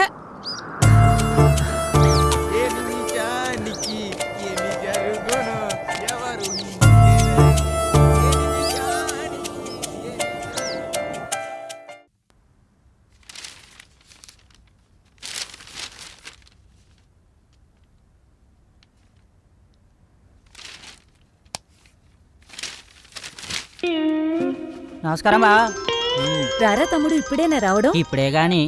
నమస్కారం బా. రారా తమ్ముడు, ఇప్పుడేనా రావడం? ఇప్పుడే గాని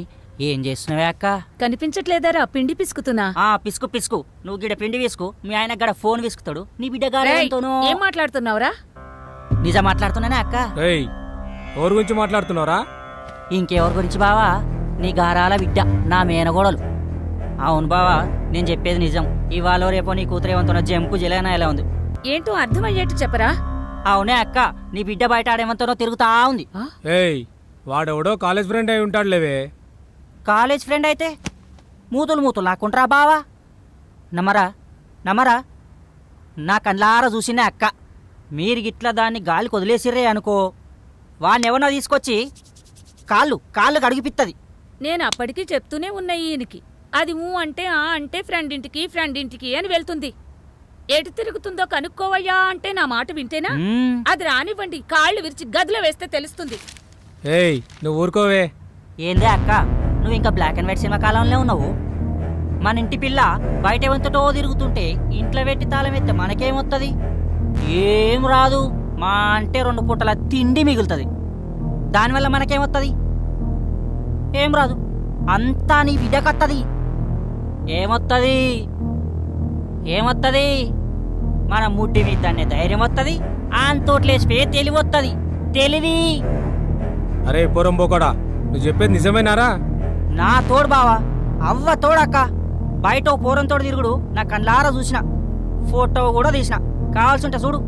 ఏం చేస్తున్నావే అక్క? కనిపించట్లేదారా, పిండి పిసుకుతున్నా. పిసుకు పిసుకు, నువ్వు గిడ పిండి విసుకు, మీ ఆయన గడ ఫోన్ విసుకుతాడు, నీ బిడ్డ గారితోనూ. ఏం మాట్లాడుతున్నావురా? నిజం మాట్లాడుతున్నానే అక్క. ఎవరి గురించి మాట్లాడుతున్నారా? ఇంకెవరి గురించి బావా? నీ గారాల బిడ్డ, నా మేనగోడలు. అవును బావా, నేను చెప్పేది నిజం. ఇవాళ రేపో నీ కూతురేమంతున్న జంపు జిలేనా ఎలా ఉంది? ఏంటో అర్థమయ్యేట్టు చెప్పరా. అవునే అక్క, నీ బిడ్డ బయట ఆడేమంతనో తిరుగుతా ఉంది. వాడెవడో కాలేజ్ ఫ్రెండ్ అయి ఉంటాడులేవే. కాలేజ్ ఫ్రెండ్ అయితే మూతులు నాకుంట్రా బావా. నమ్మరా నమ్మరా, నా కళ్ళారా చూసినే అక్క. మీరు గిట్లా దాన్ని గాలికి వదిలేసిర్రే అనుకో, వాడినెవనో తీసుకొచ్చి కాళ్ళు కడిగిపిత్తది. నేను అప్పటికీ చెప్తూనే ఉన్నా ఈయనకి, అది అంటే అంటే ఫ్రెండ్ ఇంటికి అని వెళ్తుంది. ఎటు తిరుగుతుందో కనుక్కోవయ్యా అంటే నా మాట వింటేనా? అది రానివ్వండి, కాళ్ళు విరిచి గదిలో వేస్తే తెలుస్తుంది. నువ్వు ఊరుకోవే. ఏందే అక్క, నువ్వు ఇంకా బ్లాక్ అండ్ వైట్ సినిమా కాలంలో ఉన్నావు. మన ఇంటి పిల్ల బయట వంతటో తిరుగుతుంటే ఇంట్లో పెట్టి తాళం ఎత్తే మనకేమొత్తది? ఏం రాదు, మా అంటే 2 పూటల తిండి మిగులుతుంది. దానివల్ల మనకేమొత్తది? ఏం రాదు, అంతా నీ బిడ్డకత్తది. ఏమొత్తది? మన ముడ్డి మీద ధైర్యం వస్తుంది, ఆంతోట్లేసిపోయి తెలివొత్తది. తెలివి. అరే పోరంబోకడా, నువ్వు చెప్పేది నిజమేనారా? నా తోడు బావా, అవ్వ తోడక్క. బయట పూరం తోడు తిరుగుడు నా కళ్ళారా చూసిన, ఫోటో కూడా తీసిన. కావాల్సింటే చూడు.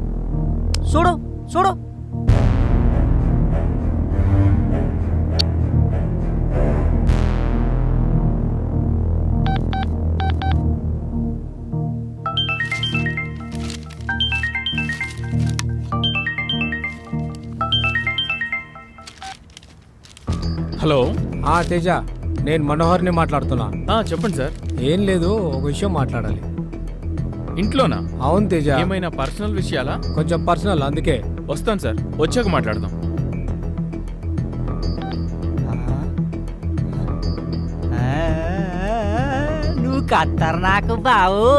హలో. తేజ, నేను మనోహర్ని మాట్లాడుతున్నా. చెప్పండి సార్. ఏం లేదు, ఒక విషయం మాట్లాడాలి. ఇంట్లోనా? అవును తేజ. ఏమైనా పర్సనల్ విషయాలా? కొంచెం పర్సనల్, అందుకే. వస్తాను సార్, వచ్చాక మాట్లాడదాం. నువ్వు కత్తర్ నాకు బావు.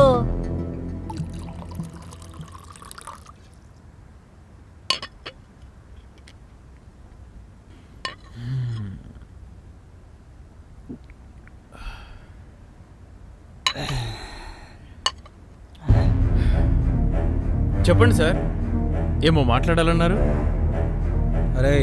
చెప్పండి సార్, ఏమో మాట్లాడాలన్నారు. అరే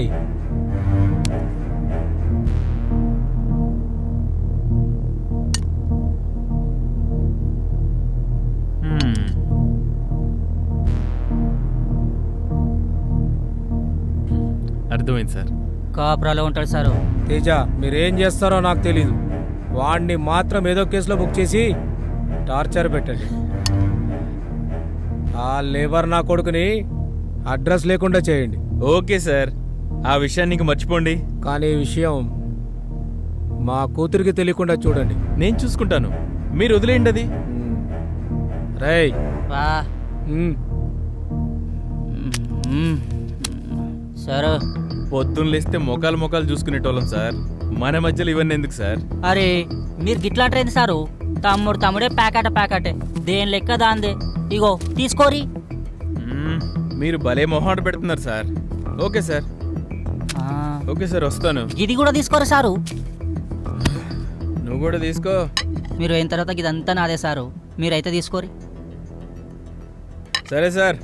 అర్థమైంది సార్. కాపురాలో ఉంటాడు సారు. తేజ, మీరేం చేస్తారో నాకు తెలీదు. వాడిని మాత్రం ఏదో కేసులో బుక్ చేసి టార్చర్ పెట్టండి. ఆ లేబర్ నా కొడుకుని అడ్రస్ లేకుండా చేయండి. ఓకే సార్, ఆ విషయాన్ని మర్చిపోండి. కానీ ఈ విషయం మా కూతురికి తెలియకుండా చూడండి. నేను చూసుకుంటాను, మీరు వదిలేయండి అది. రేయ్ సార్, పొద్దున్న లేస్తే మొఖాలు చూసుకునేటోళ్ళం సార్. మన మధ్యలో ఇవన్నీ ఎందుకు సార్? అరే మీరు గిట్లాంటారేంది సారు? తమ్ముడే ప్యాకెటే, దేని లెక్క దాందే. ఇగో తీసుకోరి. మీరు భలే మొహాట పెడుతున్నారు సార్. ఓకే సార్, వస్తాను. ఇది కూడా తీసుకోరు సారు. నువ్వు కూడా తీసుకో. మీరు అయిన తర్వాత ఇదంతా నాదే సారు, మీరైతే తీసుకోరి. సరే సార్.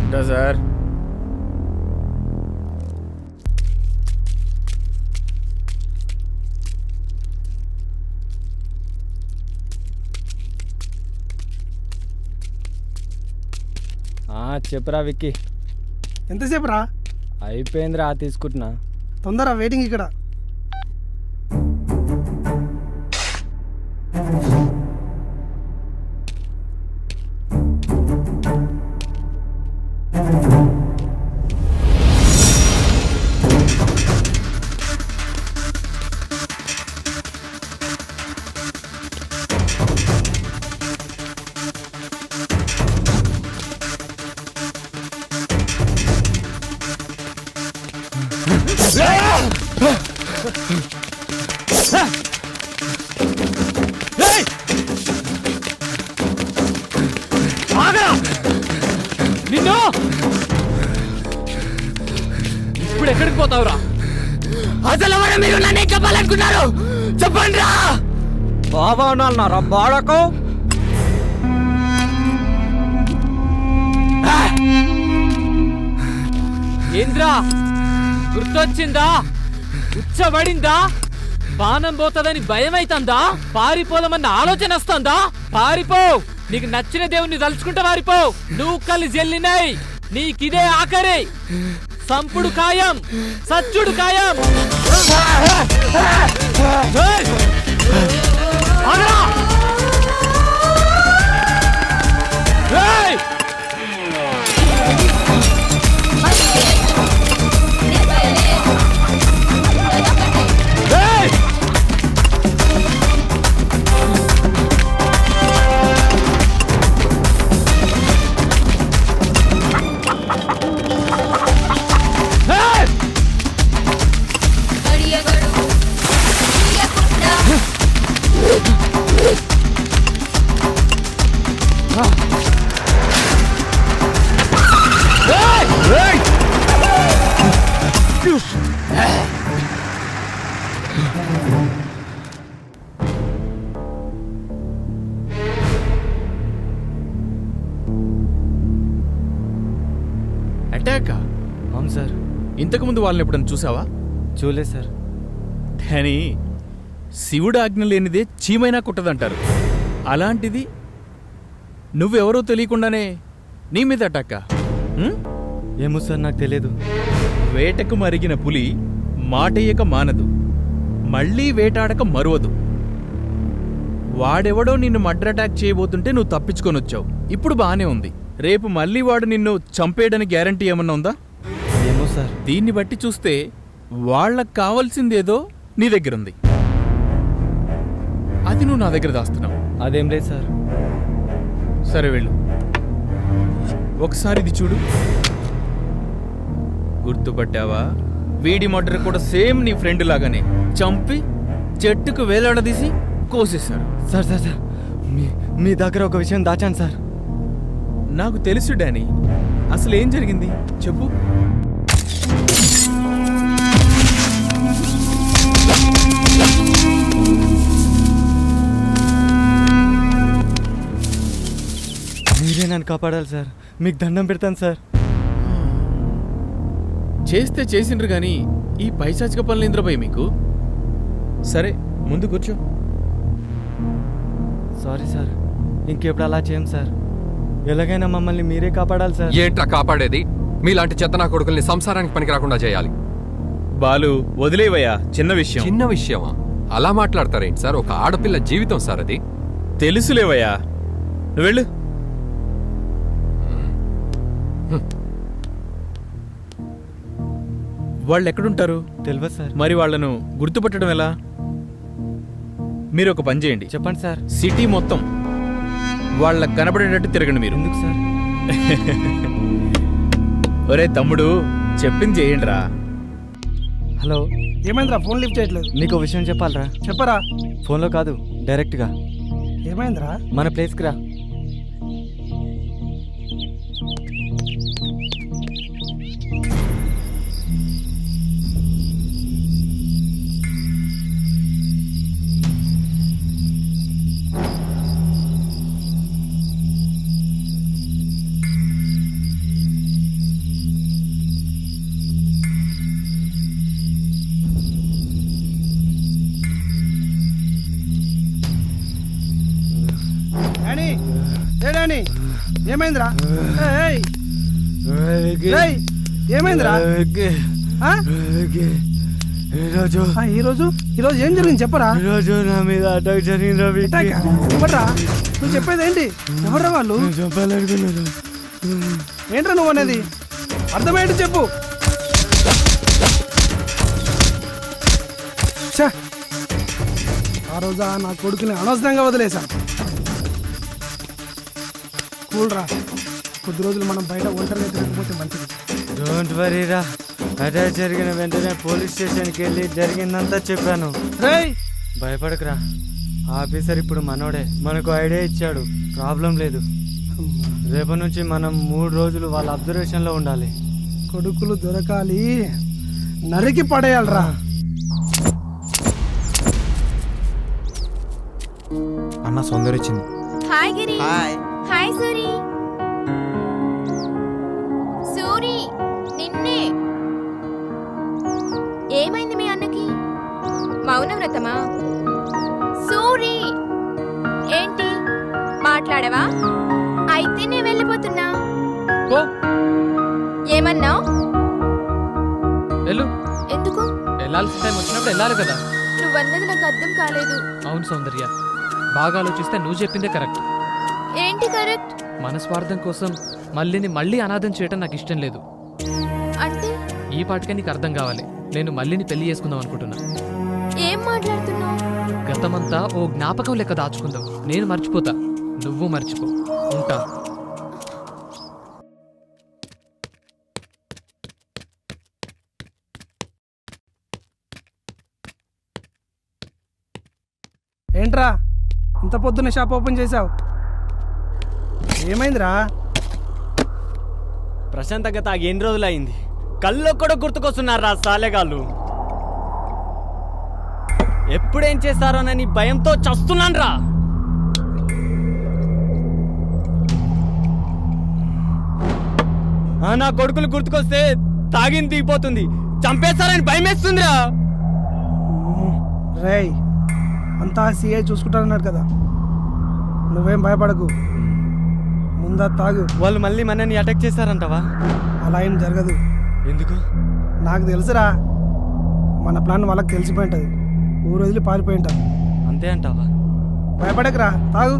ఉంటా సార్. చెప్పురా విక్కీ. ఎంతసేపు రా? అయిపోయిందిరా, తీసుకుంటున్నా. తొందర వెయిటింగ్ ఇక్కడ. నిన్ను ఇప్పుడు ఎక్కడికి పోతావురా? అసలు మీరు నన్ను చెప్పాలనుకున్నారు? చెప్పండి రా. బాబా అన్నారా బాడకు? ఏంద్రా గుర్తొచ్చిందా? ఉచ్చబడిందా? బాణం పోతుందని భయం అవుతుందా? పారిపోదామన్న ఆలోచన వస్తుందా? పారిపో. నీకు నచ్చిన దేవుణ్ణి తలుచుకుంటా పారిపో. నువ్వు కళ్ళు జల్లినాయి, నీకిదే ఆఖరి. సంపుడు ఖాయం, సచ్చుడు ఖాయం. అటాకా? అవును సార్. ఇంతకుముందు వాళ్ళని ఎప్పుడైనా చూసావా? చూలే సార్. కానీ శివుడు ఆజ్ఞ లేనిదే చీమైనా కుట్టదంటారు. అలాంటిది నువ్వెవరో తెలియకుండానే నీ మీద అటాకా? ఏమో సార్, నాకు తెలియదు. వేటకు మరిగిన పులి మాటయ్యక మానదు, మళ్ళీ వేటాడక మరువదు. వాడెవడో నిన్ను మర్డర్ అటాక్ చేయబోతుంటే నువ్వు తప్పించుకొని వచ్చావు. ఇప్పుడు బానే ఉంది. రేపు మళ్ళీ వాడు నిన్ను చంపేయడానికి గ్యారంటీ ఏమన్నా ఉందా? ఏమో సార్. దీన్ని బట్టి చూస్తే వాళ్ళకు కావాల్సిందేదో నీ దగ్గరుంది, అది నువ్వు నా దగ్గర దాస్తున్నావు. అదేం లేదు సార్. సరే వెళ్ళు, ఒకసారి ఇది చూడు. గుర్తుపట్టావా? వీడి మర్డర్ కూడా సేమ్ నీ ఫ్రెండ్ లాగానే చంపి చెట్టుకు వేలాడదీసి కోసేశారు. సార్ సార్ సార్, మీ దగ్గర ఒక విషయం దాచాను సార్. నాకు తెలుసు డానీ, అసలు ఏం జరిగింది చెప్పు. మీరే నన్ను కాపాడాలి సార్, మీకు దండం పెడతాను సార్. చేస్తే చేసిండ్రు కానీ ఈ పైశాచిక పనులు ఇంద్రపోయి మీకు. సరే ముందు కూర్చో. సారీ సార్, ఇంకెప్పుడు అలా చేయం సార్. ఎలాగైనా మమ్మల్ని మీరే కాపాడాలి సార్. ఏంట్రా కాపాడేది? మీలాంటి చెత్తనా కొడుకుల్ని సంసారానికి పనికి రాకుండా చేయాలి. బాలు వదిలేవయ్యా, చిన్న విషయం. చిన్న విషయమా? అలా మాట్లాడతారేంటి సార్? ఒక ఆడపిల్ల జీవితం సార్ అది. తెలుసులేవయ్యా, నువ్వు వెళ్ళు. వాళ్ళు ఎక్కడుంటారు? తెలియదు సార్. మరి వాళ్ళను గుర్తుపట్టడం ఎలా? మీరు ఒక పని చేయండి. చెప్పండి సార్. సిటీ మొత్తం వాళ్ళకి కనబడేటట్టు తిరగండి మీరు. ఎందుకు సార్? ఒరే తమ్ముడు, చెప్పింది చేయండి రా. హలో, ఏమైందిరా? ఫోన్ లిఫ్ట్ చేయట్లేదు. నీకు విషయం చెప్పాలరా. చెప్పరా. ఫోన్లో కాదు, డైరెక్ట్గా. ఏమైందిరా? మన ప్లేస్కి రా. అని ఏమైందిరా? ఏయ్, ఏయ్, ఏమైందిరా? ఆ? ఈరోజు ఏం జరిగింది చెప్పరా? ఈరోజు నా మీద అటాక్ జరిగింది రవి. అటాకా? ఎవడ్రా? నువ్వు చెప్పేది ఏంటి? ఎవడ్రా వాళ్ళు? చంపాలనుకున్నాను. ఏంట్రా నువ్వు అనేది? అర్థమయ్యేట్టు చెప్పు. ఛే! ఆ రోజు నా కొడుకుని అనవసరంగా వదిలేశాను. కూల్రా, కొద్ది రోజులు మనం బయట ఒంటరిగా తిరగకపోతే మంచిది. డోంట్ వరీ రా. అటాక్ జరిగిన వెంటనే పోలీస్ స్టేషన్కి వెళ్ళి జరిగిందంతా చెప్పాను. రేయ్, భయపడకురా, ఆఫీసర్ ఇప్పుడు మనోడే. మనకు ఐడియా ఇచ్చాడు, ప్రాబ్లం లేదు. రేపటి నుంచి మనం 3 రోజులు వాళ్ళ అబ్జర్వేషన్లో ఉండాలి. కొడుకులు దొరకాలి, నరికి పడేయాలరా. అన్న సౌందర్య వచ్చింది. హాయ్ గిరి. హాయ్ సూరి. సూరి, నిన్నే. ఏమైంది మీ అన్నకి? మౌనవ్రతమా? సూరి, ఏంటి మాట్లాడవా? అయితే నేను వెళ్ళిపోతున్నా. ఏమన్నావు? వెళ్ళు. ఎందుకు? వెళ్ళాల్సిన టైం వచ్చినప్పుడు వెళ్ళాలి కదా. నువ్వన్నది నాకు అర్థం కాలేదు. అవును సౌందర్య, బాగా ఆలోచిస్తే నువ్వు చెప్పిందే కరెక్ట్. ఏంటి కరెక్ట్? మన స్వార్థం కోసం మళ్ళీ అనాథం చేయటం నాకు ఇష్టం లేదు. అంటే ఈ పాటికే నీకు అర్థం కావాలి. నేను మళ్ళీని పెళ్లి చేసుకుందాం అనుకుంటున్నా. ఏం మాట్లాడుతున్నావు? గతమంతా ఓ జ్ఞాపకం లెక్క దాచుకుందాం. నేను మర్చిపోతా, నువ్వు మర్చిపో. ఉంటా. ఏంట్రా ఇంత పొద్దున్న షాప్ ఓపెన్ చేసావు? ఏమైందిరా? ప్రశాంతంగా తాగి ఎన్ని రోజులు అయింది? కళ్ళు కూడా గుర్తుకొస్తున్నారా సాలెగాళ్ళు? ఎప్పుడేం చేస్తారోనని భయంతో చస్తున్నాను రా. నా కొడుకులు గుర్తుకొస్తే తాగింది దిగిపోతుంది, చంపేస్తారని భయం వేస్తుందిరా. రేయ్, అంతా సిఐ చూసుకుంటారన్నారు కదా, నువ్వేం భయపడకు. ముందా తాగు. వాళ్ళు మళ్ళీ మనని అటాక్ చేస్తారంటావా? అలా ఏం జరగదు. ఎందుకు? నాకు తెలుసురా, మన ప్లాన్ వాళ్ళకి తెలిసిపోయి ఉంటుంది. ఊరు వదిలి పారిపోయి ఉంటాం. అంతే అంటావా? భయపడకురా, తాగు.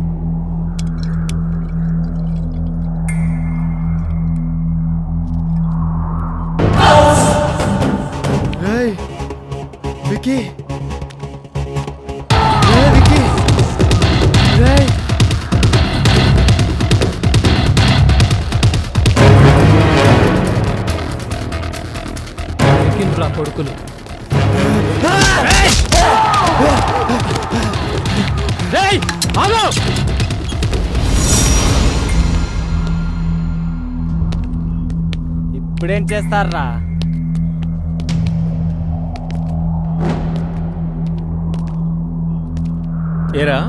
వికీ, కొడుకులు ఇప్పుడేం చేస్తారా? ఏరా,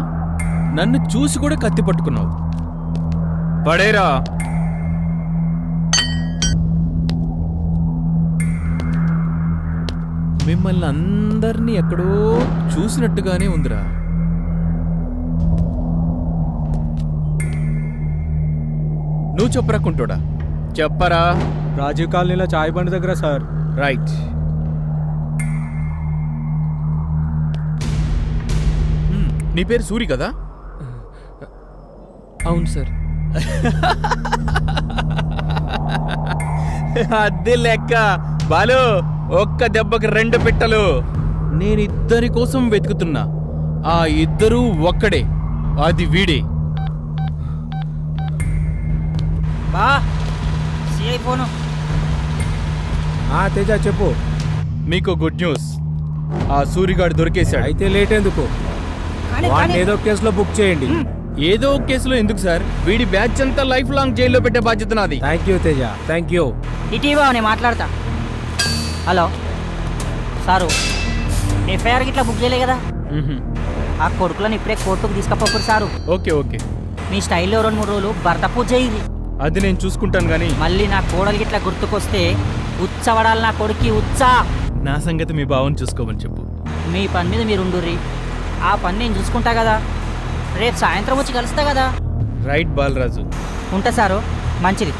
నన్ను చూసి కూడా కత్తి పట్టుకున్నావు. పడేరా. మిమ్మల్ని అందరినీ ఎక్కడో చూసినట్టుగానే ఉందిరా. నువ్వు చెప్పరా కుంటోడా, చెప్పరా. రాజీవ్ కాలనీలో చాయ్ బండి దగ్గర సార్. రైట్. నీ పేరు సూరి కదా? అవును సార్. అదే లెక్క. బాలు, ఒక్క దెబ్బకి 2 పిట్టలు. నేను ఇద్దరి కోసం వెతుకుతున్నా, ఆ ఇద్దరూ ఒక్కడే, అది వీడే. బా సిఐ ఫోను. తేజ చెప్పు. మీకు గుడ్ న్యూస్, ఆ సూరిగాడు దొరికేశాడు. అయితే లేట్ ఎందుకు? వాడిని ఏదో కేసులో బుక్ చేయండి. ఏదో కేసులో ఎందుకు సార్? వీడి బ్యాచ్ అంతా లైఫ్ లాంగ్ జైల్లో పెట్టే బాధ్యత నాది. Thank you Teja, thank you. ఇటీవా నేను మాట్లాడతా. హలో సారు, ఎఫ్ఐఆర్ గిట్లా బుక్ చేయలే కదా? ఆ కొడుకులను ఇప్పుడే కోర్టుకు తీసుకపోరు సారు. Okay okay. మీ స్టైల్లో 2-3 రోజులు భర్త పూజ చేయి. అది నేను చూసుకుంటాను కానీ మళ్ళీ నా కోడలు గిట్లా గుర్తుకొస్తే ఉచ్చవడాలి నా కొడుక్కి ఉచ్చా. నా సంగతి మీ బావని చూసుకోమని చెప్పు. మీ పని మీద మీరు ఉండుర్రి, ఆ పని నేను చూసుకుంటా కదా. రేపు సాయంత్రం వచ్చి కలుస్తా కదా. రైట్ బాలరాజు. ఉంటా సారు, మంచిది.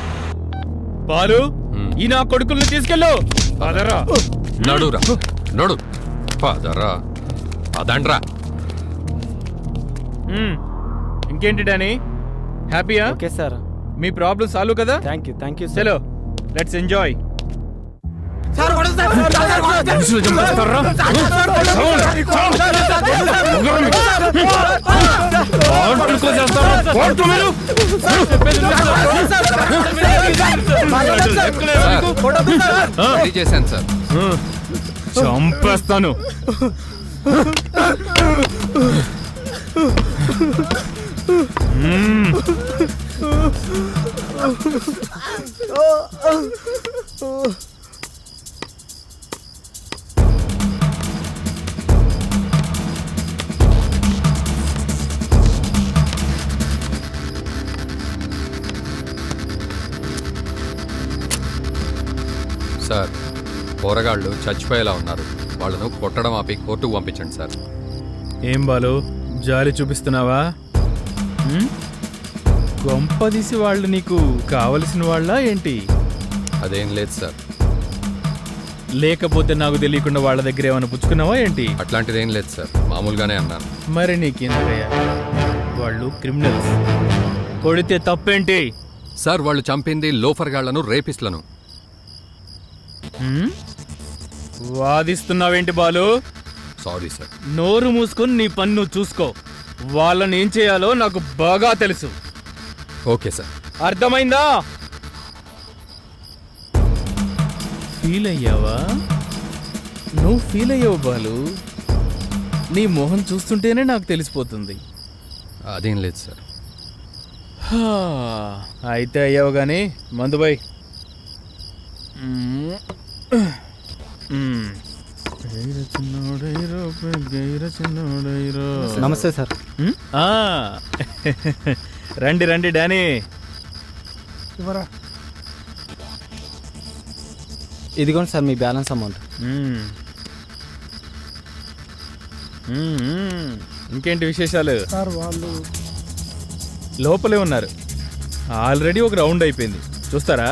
బాలు, ఈ నా కొడుకుల్ని తీసుకెళ్ళు. పదరా. నడురా నడు పదరా అదండ్రా. ఇంకేంటి డానీ, హ్యాపీయా? Okay sir. మీ ప్రాబ్లం సాల్వ్ కదా? థ్యాంక్ యూ చలో లెట్స్ ఎంజాయ్. చేశాను సార్. చంపేస్తాను. సార్, పోరగాళ్ళు చచ్చిపోయేలా ఉన్నారు. వాళ్ళను కొట్టడం ఆపి కోర్టుకు పంపించండి సార్. ఏం బాలు, జాలి చూపిస్తున్నావా? గొంపదీసి వాళ్ళు నీకు కావలసిన వాళ్ళ ఏంటి? అదేం లేదు సార్. లేకపోతే నాకు తెలియకుండా వాళ్ళ దగ్గర ఏమైనా పుచ్చుకున్నావా ఏంటి? అట్లాంటిదేం లేదు సార్, మామూలుగానే అన్నాను. మరి నీకేందయ్యా, వాళ్ళు క్రిమినల్స్, కొడితే తప్పేంటి? సార్, వాళ్ళు చంపింది లోఫర్ గాళ్లను, రేపిస్ట్లను. వాదిస్తున్నావేంటి బాలు? Sorry sir. నోరు మూసుకొని నీ పన్ను చూసుకో. వాళ్ళని ఏం చేయాలో నాకు బాగా తెలుసు. Okay sir. అర్థమైందా? ఫీల్ అయ్యావా? నువ్వు ఫీల్ అయ్యావు బాలు. నీ మొహం చూస్తుంటేనే నాకు తెలిసిపోతుంది. అదేం లేదు సార్. అయితే అయ్యావు గాని మందుబాయ్. నమస్తే సార్. రండి రండి డానీ. ఇదిగోండి సార్ మీ బ్యాలెన్స్ అమౌంట్. ఇంకేంటి విశేషాలు? సార్ వాళ్ళు లోపలే ఉన్నారు. ఆల్రెడీ ఒక రౌండ్ అయిపోయింది, చూస్తారా?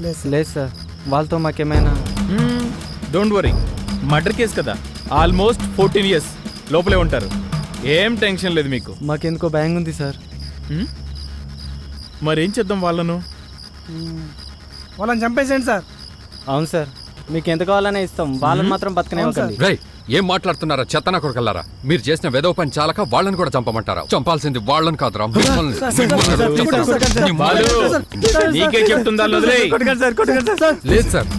లేదు సార్, వాళ్ళతో మాకేమైనా. డోంట్ వరీ, మర్డర్ కేసు కదా, ఆల్మోస్ట్ 14 years లోపలే ఉంటారు. ఏం టెన్షన్ లేదు మీకు. మాకెందుకో భయంగా ఉంది సార్. మరేం చేద్దాం వాళ్ళను? వాళ్ళని చంపేసేయండి సార్. అవును సార్, మీకు ఎంత కావాలనే ఇస్తాం, వాళ్ళని మాత్రం బతకనివ్వకండి. రై, ఏం మాట్లాడుతున్నారా చెత్తనా కొడుకల్లారా? మీరు చేసిన వెధవ పని చాలక వాళ్ళని కూడా చంపమంటారా? చంపాల్సింది వాళ్ళని కాదురా, మిమ్మల్ని. నీకే చెప్తుందా? లేదు సార్,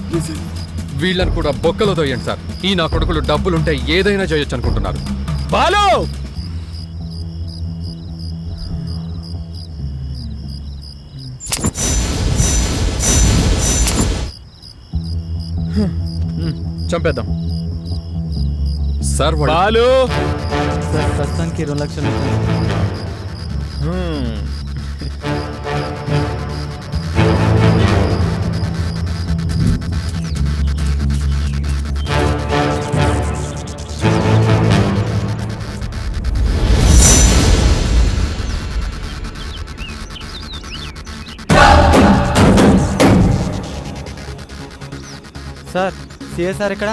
వీళ్ళని కూడా బొక్కలో తోయండి సార్. ఈ నా కొడుకులు డబ్బులుంటే ఏదైనా చేయొచ్చు అనుకుంటున్నారు. బాలు, చంపేద్దాం సార్. బాలు సార్, ప్రస్తుతానికి 2 లక్షలు. సార్, సిఎస్ఆర్ ఇక్కడ.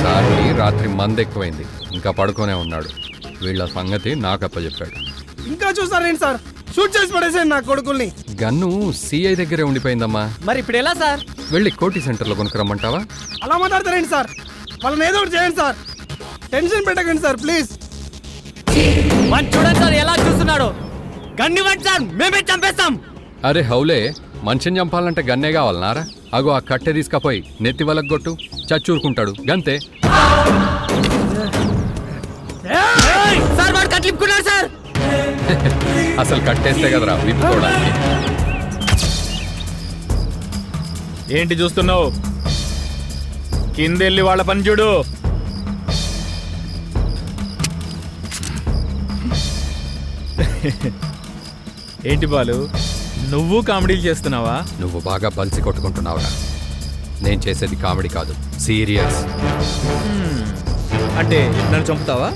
సార్కి రాత్రి మందు ఎక్కువైంది, ఇంకా పడుకోనే ఉన్నాడు. వీళ్ళ సంగతి నాకు అప్పచెప్పాడు. ఇంకా చూస్తారేంటి సార్? షూట్ చేసి పడేసేయండి నా కొడుకుల్ని. గన్ను సిఐ దగ్గరే ఉండిపోయిందమ్మా. మరి ఇప్పుడు ఎలా సార్? వెళ్ళి కోటి సెంటర్లో కొనుక్కురమ్మంటావా? అలా మాట్లాడతారేంటి సార్? వాళ్ళని ఏదో ఒకటి చేయండి సార్. టెన్షన్ పెట్టకండి సార్, ప్లీజ్. చూడండి సార్ ఎలా చూస్తున్నాడు. గన్నివ్వండి సార్, మేమే చంపేస్తాం. అరే హౌలే, మనిషిని చంపాలంటే గన్నే కావాలన్నారా? అగో ఆ కట్టె తీసుకపోయి నెత్తి వలగొట్టు, చచ్చూరుకుంటాడు గంతే. సార్ వాడు కట్లిప్పుకున్నాడు సార్. అసలు కట్టేస్తే కదరా విప్పుకోవడానికి. ఏంటి చూస్తున్నావు? కిందెళ్ళి వాళ్ళ పని చూడు. ఏంటి బాలు, నువ్వు కామెడీలు చేస్తున్నావా? నువ్వు బాగా బలిసి కొట్టుకుంటున్నావురా. నేను చేసేది కామెడీ కాదు, సీరియస్. అంటే నన్ను చంపుతావా?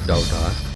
డౌటా?